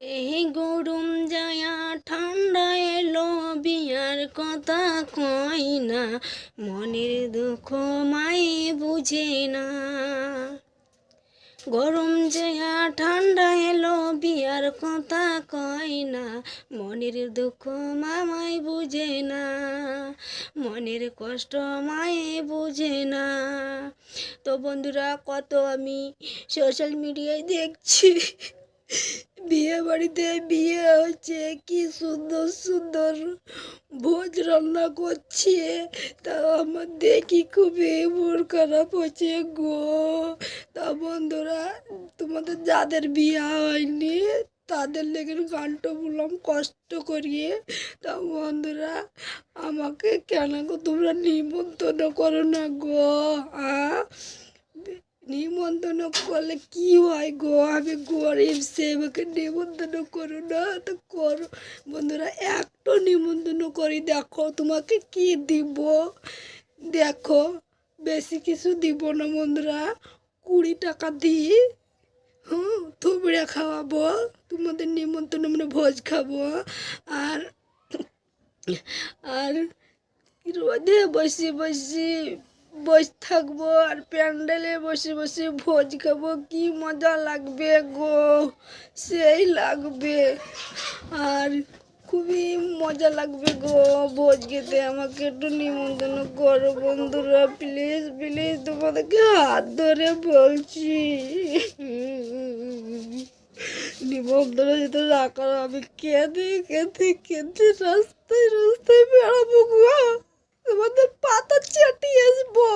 এই গরম যায়া ঠান্ডা এলো বিয়ার কথা কই না, মনের দুঃখ মাই বুঝে না। গরম যায়া ঠান্ডা এলো বিয়ার কথা কই না, মনের দুঃখ মামাই বুঝে না, মনের কষ্ট মাই বুঝে না। তো বন্ধুরা, কত আমি সোশ্যাল মিডিয়ায় দেখছি বিয়ে বাড়িতে বিয়ে হচ্ছে, কি সুন্দর সুন্দর ভোজ রান্না করছে, তা আমার দেখি খুবই মন খারাপ হচ্ছে গো। তা বন্ধুরা, তোমাদের যাদের বিয়ে হয়নি তাদের লেগে গানটা বললাম কষ্ট করিয়ে। তা বন্ধুরা, আমাকে কেন গো তোমরা নিমন্ত্রণ করো না গো? নিমন্ত্রণ করলে কি হয় গো? আমি গরিব, সেবাকে নিমন্ত্রণ করো না তো করো বন্ধুরা, একটু নিমন্ত্রণ করি, দেখো তোমাকে কি দিব। দেখো, বেশি কিছু দিব না বন্ধুরা, 20 টাকা দিই, থুবড়ে খাওয়াবো, তোমাদের নিমন্ত্রণ মানে ভোজ খাবো। আর আর রোদে বসে বসে বসে থাকবো আর প্যান্ডেলে বসে বসে ভোজ খাবো, কি মজা লাগবে গো, সেই লাগবে। আর খুবই মজা লাগবে গো ভোজ খেতে। আমাকে একটু নিমন্ত্রণ করো বন্ধুরা, প্লিজ প্লিজ, তোমাদেরকে হাত ধরে বলছি। নিমন্ত্রণ যেতে রাখার, আমি কেঁদে কেঁদে কেঁদে রাস্তায় রাস্তায় বেড়াবো গো, তোমাদের পাতা চাটিয়ে আসবো।